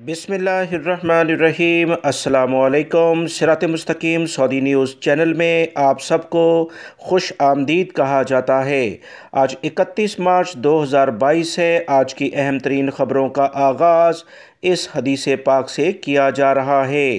बिस्मिल्लाहिर्रहमानिर्रहीम। अस्सलामुअलैकुम। सिरात मुस्तकीम सऊदी न्यूज़ चैनल में आप सबको खुश आमदीद कहा जाता है। आज 31 मार्च 2022 है। आज की अहम तरीन ख़बरों का आगाज़ इस हदीस पाक से किया जा रहा है।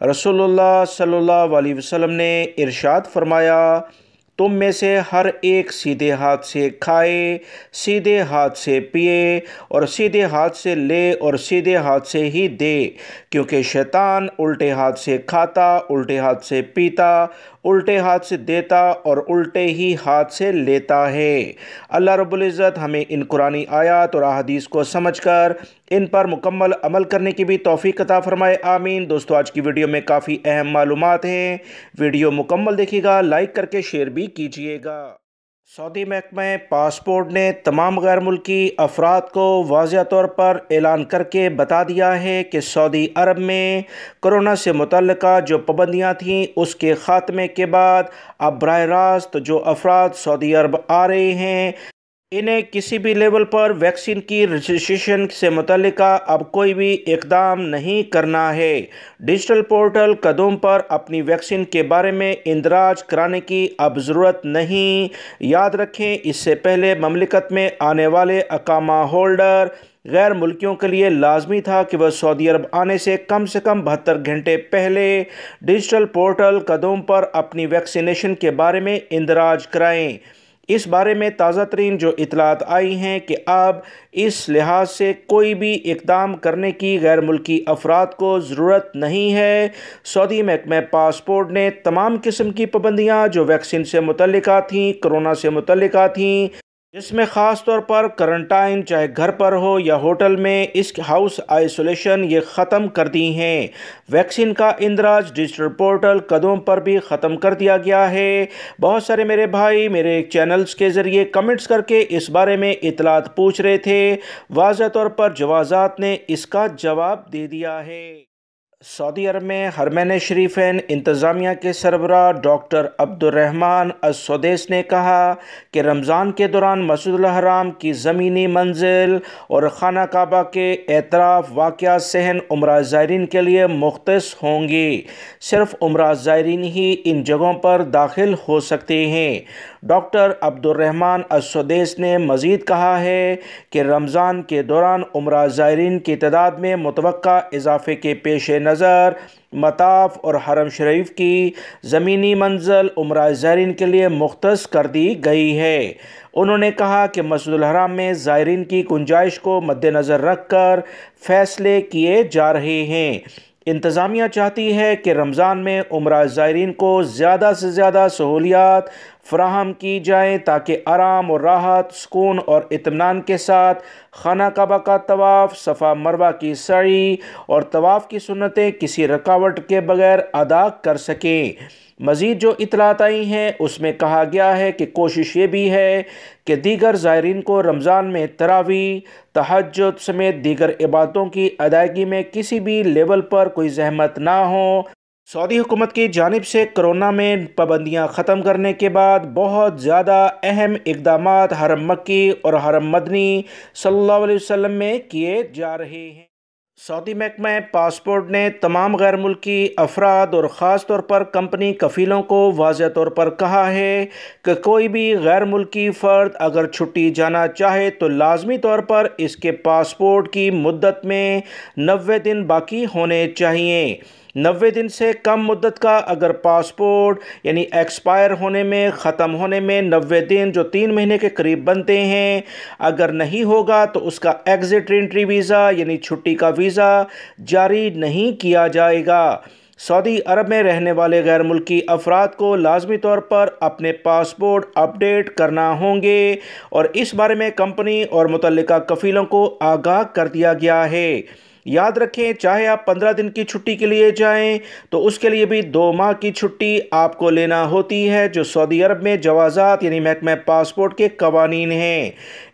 रसूलुल्लाह सल्लल्लाहु अलैहि वसल्लम ने इरशाद फरमाया, तुम में से हर एक सीधे हाथ से खाए, सीधे हाथ से पिए और सीधे हाथ से ले और सीधे हाथ से ही दे, क्योंकि शैतान उल्टे हाथ से खाता, उल्टे हाथ से पीता, उल्टे हाथ से देता और उल्टे ही हाथ से लेता है। अल्लाह रब्बुल इज़्ज़त हमें इन कुरानी आयात और अहादीस को समझकर इन पर मुकम्मल अमल करने की भी तौफीक अता फरमाए, आमीन। दोस्तों, आज की वीडियो में काफ़ी अहम मालूमात हैं। वीडियो मुकम्मल देखिएगा, लाइक करके शेयर भी कीजिएगा। सऊदी महकमा पासपोर्ट ने तमाम गैर मुल्की अफराद को वाज़िह तौर पर ऐलान करके बता दिया है कि सऊदी अरब में कोरोना से मुतल्लिका जो पाबंदियाँ थीं उसके ख़ात्मे के बाद अब बराह रास्त जो अफराद सऊदी अरब आ रहे हैं इन्हें किसी भी लेवल पर वैक्सीन की रजिस्ट्रेशन से मुतल्लिका अब कोई भी इक़दाम नहीं करना है। डिजिटल पोर्टल कदम पर अपनी वैक्सीन के बारे में इंदराज कराने की अब ज़रूरत नहीं। याद रखें, इससे पहले ममलिकत में आने वाले अकामा होल्डर गैर मुल्कियों के लिए लाजमी था कि वह सऊदी अरब आने से कम 72 घंटे पहले डिजिटल पोर्टल कदम पर अपनी वैक्सीनेशन के बारे में इंदराज कराएँ। इस बारे में ताज़ा तरीन जो इतलात आई हैं कि अब इस लिहाज से कोई भी इक़दाम करने की गैर मुल्की अफराद को ज़रूरत नहीं है। सऊदी महकमा पासपोर्ट ने तमाम किस्म की पाबंदियाँ जो वैक्सीन से मुतल्लिका थीं, कोरोना से मुतल्लिका थीं, जिसमें ख़ास तौर पर करंटाइन चाहे घर पर हो या होटल में, इस हाउस आइसोलेशन, ये ख़त्म कर दी हैं। वैक्सीन का इंदराज डिजिटल पोर्टल कदम पर भी ख़त्म कर दिया गया है। बहुत सारे मेरे भाई मेरे चैनल्स के ज़रिए कमेंट्स करके इस बारे में इतलात पूछ रहे थे। वाज़ह तौर पर जवाज़ात ने इसका जवाब दे दिया है। सऊदी अरब में हरमैन शरीफैन इंतज़ामिया के सरबराह डॉक्टर अब्दुर्रहमान अस-सुदैस ने कहा कि रमज़ान के दौरान मस्जिदुल हराम की ज़मीनी मंजिल और खाना काबा के एतराफ़ वाक़या सहन उम्रा ज़ायरीन के लिए मुख्तस होंगी। सिर्फ उम्रा ज़ायरीन ही इन जगहों पर दाखिल हो सकते हैं। डॉक्टर अब्दुर्रहमान अस-सुदैस ने मज़ीद कहा है कि रमज़ान के दौरान उम्रा ज़ायरीन की तादाद में मुतवक्का इजाफ़े के पेश नज़र मताफ़ और हरम शरीफ की ज़मीनी मंजिल उम्रा ज़ायरीन के लिए मुख्तस कर दी गई है। उन्होंने कहा कि मस्जिदुल हराम में ज़ायरीन की गुंजाइश को मद्देनज़र रख कर फ़ैसले किए जा रहे हैं। इंतज़ामिया चाहती है कि रमज़ान में उम्रा ज़ायरीन को ज़्यादा से ज़्यादा सहूलियात फ़राहम की जाएँ ताकि आराम और राहत, सुकून और इत्मीनान के साथ खाना काबा का तवाफ़, सफ़ा मरवा की सई और तवाफ़ की सुन्नतें किसी रुकावट के बगैर अदा कर सकें। मज़ीद जो इतलात आई हैं उसमें कहा गया है कि कोशिश ये भी है कि दीगर ज़ायरीन को रमज़ान में तरावी, तहज्जुद समेत दीगर इबादतों की अदायगी में किसी भी लेवल पर कोई ज़हमत ना हो। सऊदी हुकूमत की जानिब से कोरोना में पाबंदियाँ ख़त्म करने के बाद बहुत ज़्यादा अहम इक़दामात हरम मक्की और हरम मदनी सल्लल्लाहु अलैहि वसल्लम में किए जा रहे हैं। सऊदी महकमा पासपोर्ट ने तमाम गैर मुल्की अफराद और ख़ास तौर पर कंपनी कफ़ीलों को वाज़ह तौर पर कहा है कि कोई भी गैर मुल्की फ़र्द अगर छुट्टी जाना चाहे तो लाजमी तौर पर इसके पासपोर्ट की मुद्दत में 90 दिन बाकी होने चाहिए। 90 दिन से कम मुद्दत का अगर पासपोर्ट यानी एक्सपायर होने में, ख़त्म होने में 90 दिन जो 3 महीने के करीब बनते हैं, अगर नहीं होगा तो उसका एग्ज़िट एंट्री वीज़ा यानी छुट्टी का वीज़ा जारी नहीं किया जाएगा। सऊदी अरब में रहने वाले गैर मुल्की अफराद को लाजमी तौर पर अपने पासपोर्ट अपडेट करना होंगे और इस बारे में कंपनी और मुतल्लिका कफ़ीलों को आगाह कर दिया गया है। याद रखें, चाहे आप 15 दिन की छुट्टी के लिए जाएं तो उसके लिए भी 2 माह की छुट्टी आपको लेना होती है, जो सऊदी अरब में जवाज़ात यानी महकमा पासपोर्ट के कवानीन हैं।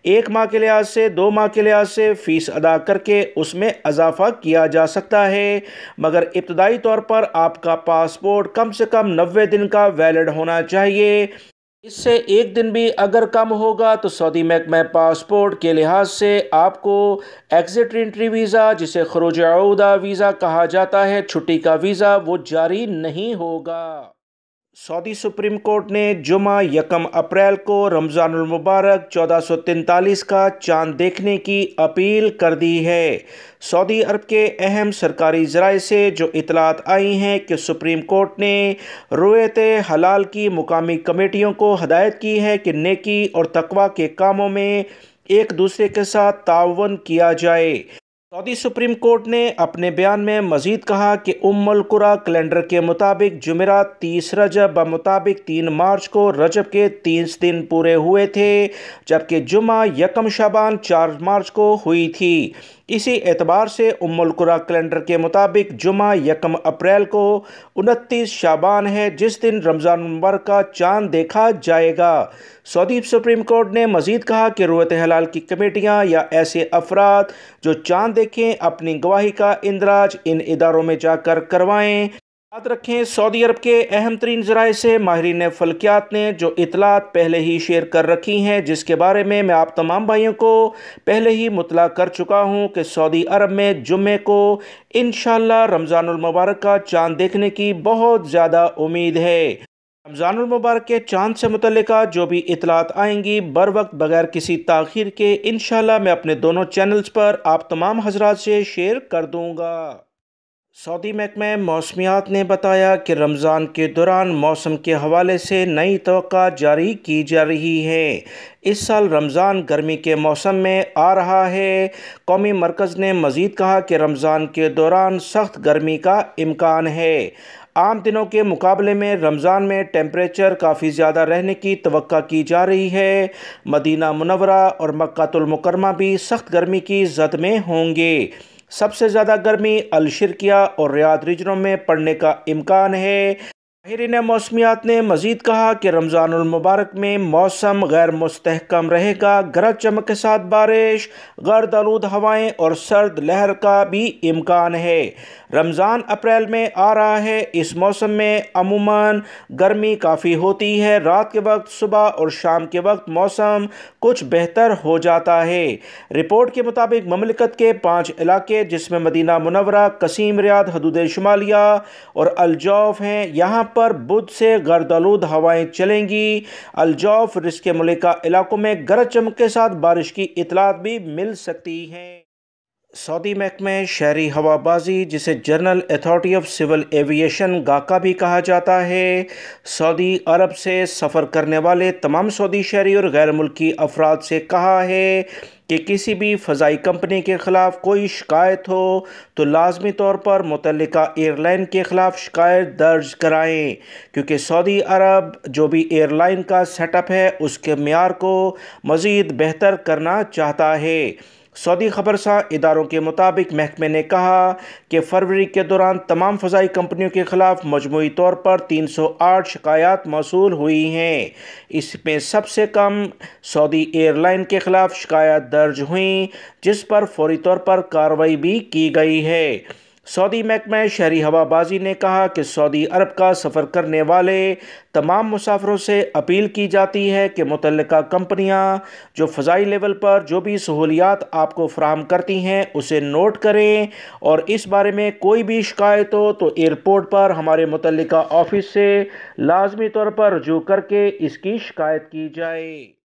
1 माह के लिहाज से, 2 माह के लिहाज से फ़ीस अदा करके उसमें इजाफ़ा किया जा सकता है, मगर इब्तदाई तौर पर आपका पासपोर्ट कम से कम 90 दिन का वैलिड होना चाहिए। اس سے ایک دن بھی اگر کم ہوگا تو سعودی محکمہ پاسپورٹ کے لحاظ سے آپ کو ایگزٹ انٹری ویزا، جسے خروج عودہ ویزا کہا جاتا ہے، چھٹی کا ویزا، وہ جاری نہیں ہوگا۔ سعودی سپریم کورٹ نے جمعہ 1 اپریل کو رمضان المبارک 1443 کا چاند دیکھنے کی اپیل کر دی ہے۔ سعودی عرب کے اہم سرکاری ذرائع سے جو اطلاعات آئی ہیں کہ سپریم کورٹ نے رؤیت ہلال کی مقامی کمیٹیوں کو ہدایت کی ہے کہ نیکی اور تقوی کے کاموں میں ایک دوسرے کے ساتھ تعاون کیا جائے۔ سعودی سپریم کورٹ نے اپنے بیان میں مزید کہا کہ القریٰ کیلنڈر کے مطابق جمعرات 30 رجب بمطابق 3 مارچ کو رجب کے 30 دن پورے ہوئے تھے، جبکہ جمعہ 1 شعبان 4 مارچ کو ہوئی تھی۔ اسی اعتبار سے القریٰ کیلنڈر کے مطابق جمعہ 1 اپریل کو 29 شعبان ہے، جس دن رمضان المبارک کا چاند دیکھا جائے گا۔ سعودی سپریم کورٹ نے مزید کہا کہ رؤیت ہلال کی کمیٹیاں یا ایسے افراد جو چاند دیکھیں اپنی گواہی کا اندراج ان اداروں میں جا کر کروائیں۔ یاد رکھیں، سعودی عرب کے اہم ترین ذرائع سے ماہرین فلکیات نے جو اطلاعات پہلے ہی شیئر کر رکھی ہیں، جس کے بارے میں آپ تمام بھائیوں کو پہلے ہی مطلع کر چکا ہوں کہ سعودی عرب میں جمعے کو انشاءاللہ رمضان المبارک کا چاند دیکھنے کی بہت زیادہ امید ہے۔ رمضان المبارک کے چاند سے متعلقہ جو بھی اطلاعات آئیں گی بر وقت بغیر کسی تاخیر کے انشاءاللہ میں اپنے دونوں چینلز پر آپ تمام حضرات سے شیئر کر دوں گا۔ سعودی محکمہ موسمیات نے بتایا کہ رمضان کے دوران موسم کے حوالے سے نئی توقعات جاری کی جا رہی ہے۔ اس سال رمضان گرمی کے موسم میں آ رہا ہے۔ قومی مرکز نے مزید کہا کہ رمضان کے دوران سخت گرمی کا امکان ہے۔ عام دنوں کے مقابلے میں رمضان میں ٹیمپریچر کافی زیادہ رہنے کی توقع کی جا رہی ہے۔ مدینہ منورہ اور مکہ المکرمہ بھی سخت گرمی کی زد میں ہوں گے۔ سب سے زیادہ گرمی الشرقیہ اور ریاض ریجنوں میں پڑنے کا امکان ہے۔ ماہرین موسمیات نے مزید کہا کہ رمضان المبارک میں موسم غیر مستحکم رہے گا، گرج چمک کے ساتھ بارش، گرد آلود ہوائیں اور سرد لہر کا بھی امکان ہے۔ رمضان اپریل میں آ رہا ہے۔ اس موسم میں عموماً گرمی کافی ہوتی ہے۔ رات کے وقت، صبح اور شام کے وقت موسم کچھ بہتر ہو جاتا ہے۔ رپورٹ کے مطابق مملکت کے 5 علاقے جس میں مدینہ منورہ، قصیم ریاض، حدود شمالیہ اور الجوف ہیں، یہاں پر بدھ سے گرد آلود ہوائیں چلیں گی۔ الجوف رزق ملکہ علاقوں میں گرج چمک کے ساتھ بارش کی اطلاعات بھی مل سکتی ہیں۔ سعودی محکمہ شہری ہوابازی، جسے general authority of civil aviation گاکا بھی کہا جاتا ہے، سعودی عرب سے سفر کرنے والے تمام سعودی شہری اور غیر ملکی افراد سے کہا ہے کہ کسی بھی فضائی کمپنی کے خلاف کوئی شکایت ہو تو لازمی طور پر متعلقہ ایئر لائن کے خلاف شکایت درج کرائیں، کیونکہ سعودی عرب جو بھی ایئر لائن کا سیٹ اپ ہے اس کے معیار کو مزید بہتر کرنا چاہتا ہے۔ سعودی خبرساں اداروں کے مطابق محکمے نے کہا کہ فروری کے دوران تمام فضائی کمپنیوں کے خلاف مجموعی طور پر 308 شکایات موصول ہوئی ہیں۔ اس میں سب سے کم سعودی ایئر لائن کے خلاف شکایات درج ہوئیں، جس پر فوری طور پر کارروائی بھی کی گئی ہے۔ سعودی محکمہ شہری ہوابازی نے کہا کہ سعودی عرب کا سفر کرنے والے تمام مسافروں سے اپیل کی جاتی ہے کہ متعلقہ کمپنیاں جو فضائی لیول پر جو بھی سہولیات آپ کو فراہم کرتی ہیں اسے نوٹ کریں، اور اس بارے میں کوئی بھی شکایت ہو تو ایئرپورٹ پر ہمارے متعلقہ آفس سے لازمی طور پر رجوع کر کے اس کی شکایت کی جائے۔